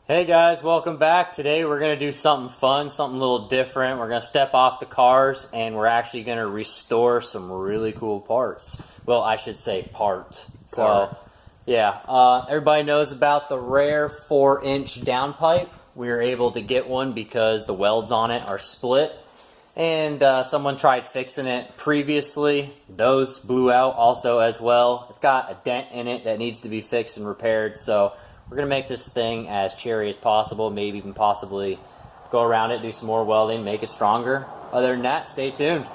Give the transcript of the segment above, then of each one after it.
Hey guys, welcome back. Today we're going to do something fun, something a little different. We're going to step off the cars and we're actually going to restore some really cool parts. Well, I should say part. So, yeah, everybody knows about the rare 4-inch downpipe. We were able to get one because the welds on it are split. And someone tried fixing it previously. Those blew out also as well. It's got a dent in it that needs to be fixed and repaired. So we're going to make this thing as cherry as possible, maybe even possibly go around it, do some more welding, make it stronger. Other than that, stay tuned.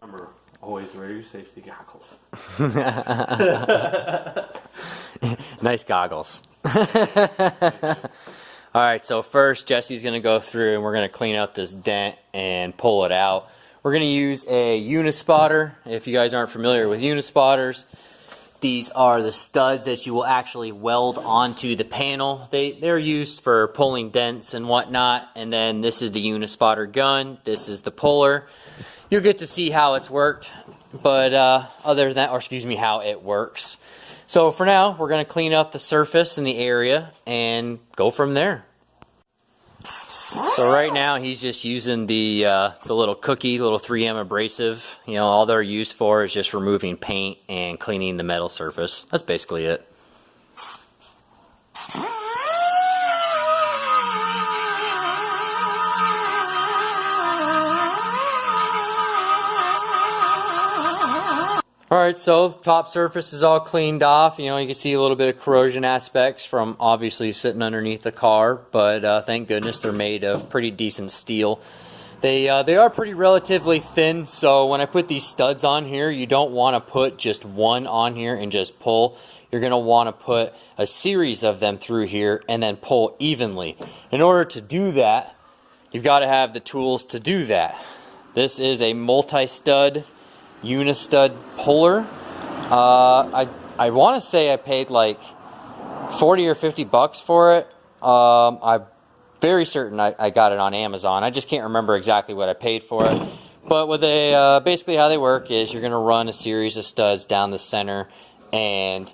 Remember, always wear your safety goggles. Nice goggles. Alright, so first Jesse's going to go through and we're going to clean up this dent and pull it out. We're going to use a unispotter. If you guys aren't familiar with unispotters, these are the studs that you will actually weld onto the panel. They're used for pulling dents and whatnot. And then this is the unispotter gun. This is the puller. You'll get to see how it's worked, but other than that, or excuse me, how it works. So for now, we're going to clean up the surface in the area and go from there. So right now, he's just using the little cookie, little 3M abrasive. You know, all they're used for is just removing paint and cleaning the metal surface. That's basically it. Alright, so top surface is all cleaned off. You know, you can see a little bit of corrosion aspects from obviously sitting underneath the car, but thank goodness they're made of pretty decent steel. They are pretty relatively thin, so when I put these studs on here, you don't want to put just one on here and just pull. You're going to want to put a series of them through here and then pull evenly. In order to do that, you've got to have the tools to do that. This is a multi-stud Unistud puller. I want to say I paid like 40 or 50 bucks for it. I'm very certain I got it on Amazon. I just can't remember exactly what I paid for it. But with basically how they work is you're going to run a series of studs down the center, and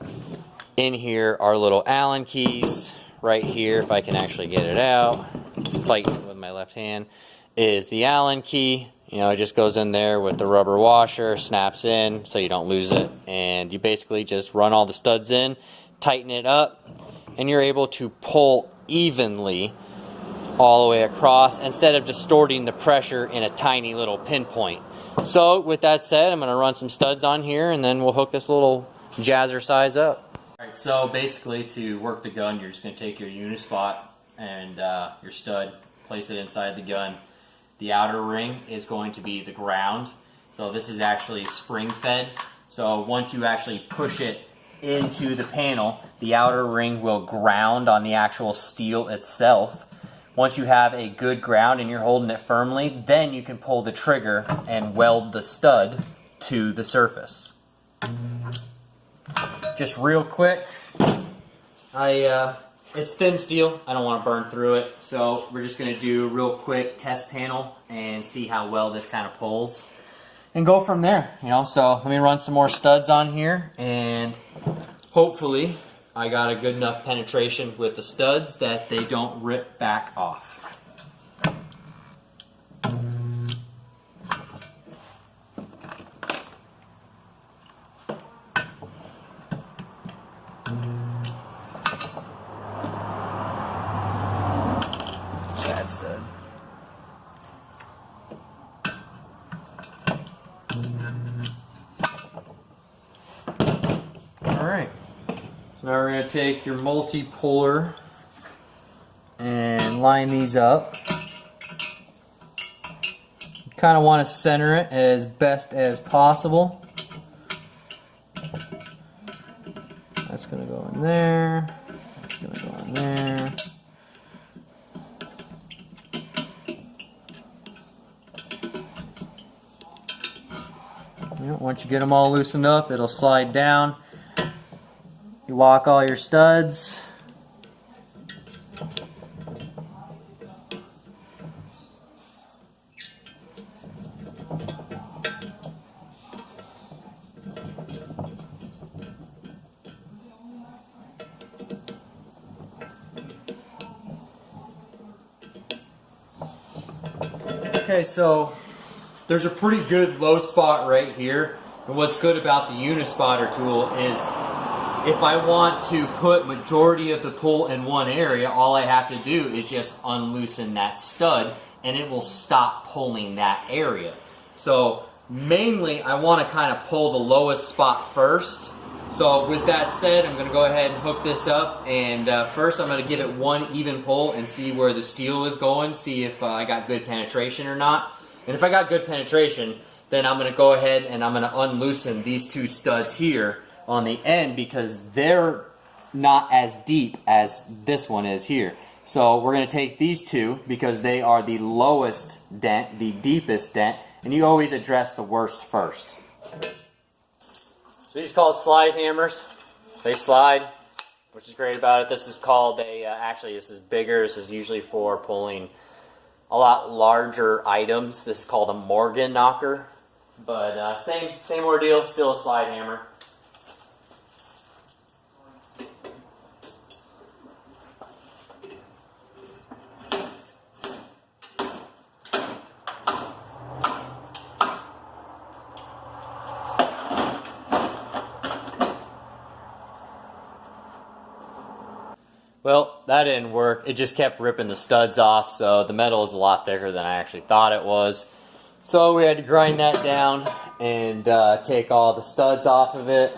in here are little Allen keys. Right here, if I can actually get it out, fighting with my left hand, is the Allen key. You know, it just goes in there with the rubber washer, snaps in so you don't lose it. And you basically just run all the studs in, tighten it up, and you're able to pull evenly all the way across instead of distorting the pressure in a tiny little pinpoint. So with that said, I'm going to run some studs on here and then we'll hook this little jazzercise up. Alright, so basically to work the gun, you're just going to take your unispot and your stud, place it inside the gun. The outer ring is going to be the ground. So this is actually spring fed. So once you actually push it into the panel, the outer ring will ground on the actual steel itself. Once you have a good ground and you're holding it firmly, then you can pull the trigger and weld the stud to the surface. Just real quick, it's thin steel. I don't want to burn through it, so we're just going to do a real quick test panel and see how well this kind of pulls and go from there. You know, so let me run some more studs on here, and hopefully I got a good enough penetration with the studs that they don't rip back off. Stud. Alright, so now we're going to take your multi-puller and line these up. You kind of want to center it as best as possible. That's going to go in there, that's going to go in there. Once you get them all loosened up, it'll slide down. You lock all your studs. Okay, so there's a pretty good low spot right here. And what's good about the Unispotter tool is if I want to put majority of the pull in one area, all I have to do is just unloosen that stud and it will stop pulling that area. So mainly I want to kind of pull the lowest spot first. So with that said, I'm going to go ahead and hook this up, and first I'm going to give it one even pull and see where the steel is going, see if I got good penetration or not. And if I got good penetration, then I'm going to go ahead and I'm going to unloosen these two studs here on the end because they're not as deep as this one is here. So we're going to take these two because they are the lowest dent, the deepest dent, and you always address the worst first. So these are called slide hammers. They slide, which is great about it. This is called actually this is bigger. This is usually for pulling a lot larger items. This is called a Morgan knocker. But same ordeal, still a slide hammer. Well, that didn't work. It just kept ripping the studs off, so the metal is a lot thicker than I actually thought it was. So we had to grind that down and take all the studs off of it.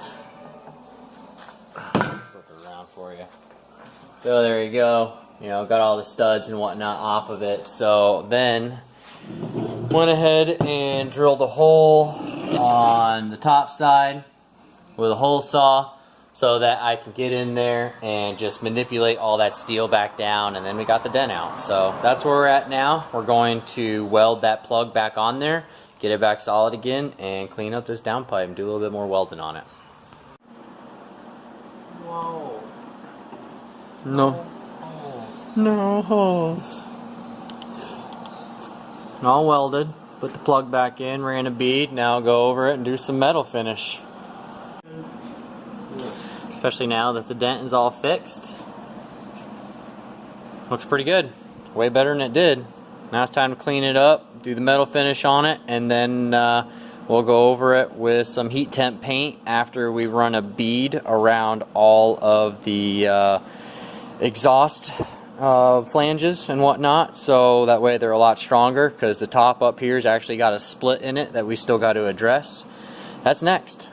Flip it around for you. So there you go. You know, got all the studs and whatnot off of it. So then went ahead and drilled a hole on the top side with a hole saw, so that I can get in there and just manipulate all that steel back down, and then we got the dent out. So that's where we're at now. We're going to weld that plug back on there, get it back solid again, and clean up this downpipe and do a little bit more welding on it. Whoa. No. No holes. All welded. Put the plug back in, ran a bead. Now go over it and do some metal finish. Especially now that the dent is all fixed. Looks pretty good. Way better than it did. Now it's time to clean it up, do the metal finish on it, and then we'll go over it with some heat temp paint after we run a bead around all of the exhaust flanges and whatnot, so that way they're a lot stronger, because the top up here has actually got a split in it that we still got to address. That's next.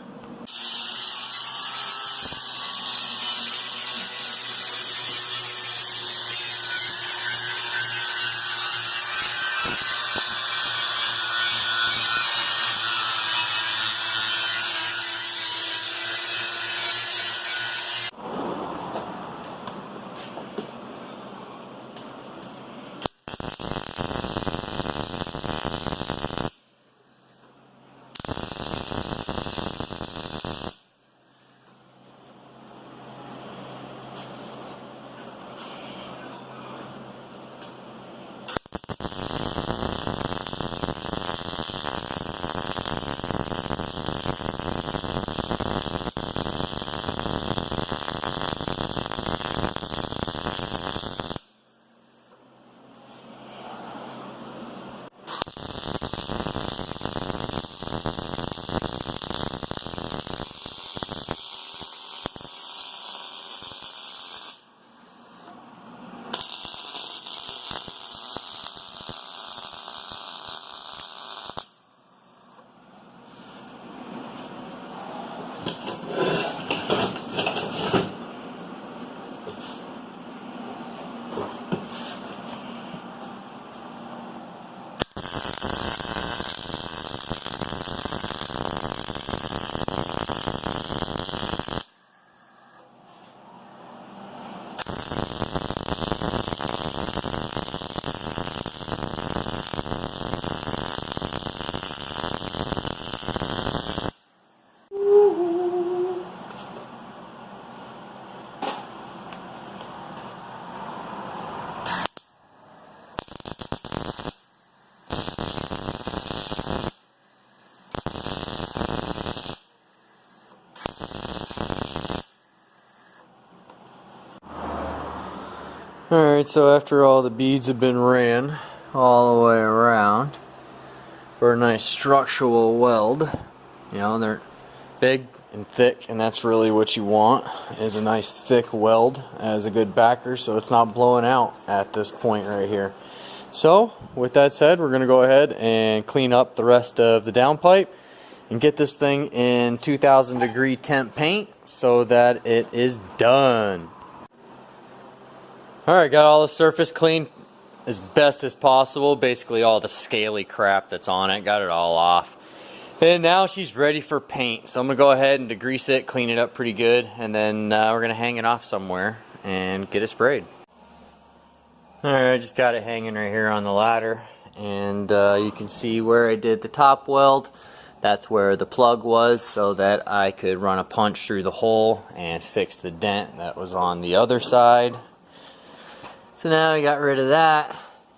Alright, so after all the beads have been ran all the way around, for a nice structural weld. You know, they're big and thick, and that's really what you want, is a nice thick weld as a good backer so it's not blowing out at this point right here. So with that said, we're going to go ahead and clean up the rest of the downpipe and get this thing in 2000 degree temp paint so that it is done. Alright, got all the surface cleaned as best as possible. Basically all the scaly crap that's on it, got it all off. And now she's ready for paint. So I'm going to go ahead and degrease it, clean it up pretty good, and then we're going to hang it off somewhere and get it sprayed. Alright, I just got it hanging right here on the ladder, and you can see where I did the top weld. That's where the plug was, so that I could run a punch through the hole and fix the dent that was on the other side. So now I got rid of that,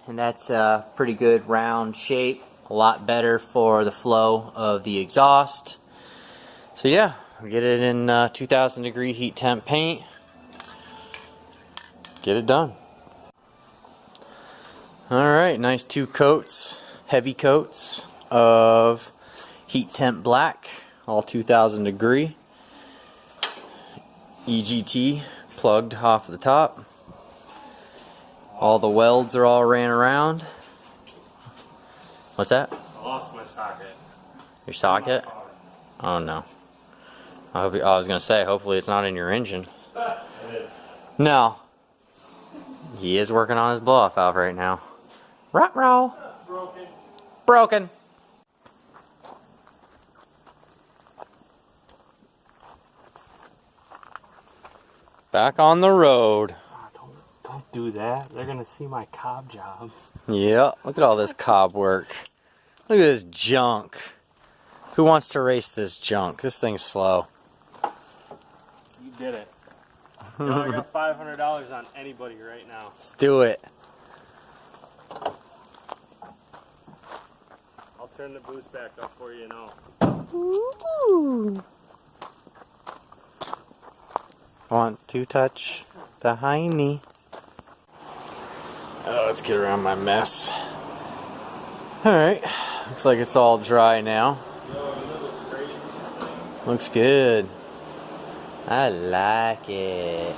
and that's a pretty good round shape. A lot better for the flow of the exhaust. So yeah, we get it in 2000 degree heat temp paint. Get it done. Alright, nice 2 coats, heavy coats of heat temp black, all 2000 degree. EGT plugged off the top. All the welds are all ran around. What's that? I lost my socket. Your socket? Oh no. I was going to say, hopefully it's not in your engine. It is. No. He is working on his blow-off valve right now. Ruh-roh. Broken. Broken. Back on the road. Oh, don't do that. They're gonna see my cob job. Yeah, look at all this cob work. Look at this junk. Who wants to race this junk? This thing's slow. You did it. You know, I got $500 on anybody right now. Let's do it. I'll turn the boost back up for you now. Ooh. Want to touch the hiney. Oh, let's get around my mess. Alright, looks like it's all dry now. Looks good. I like it.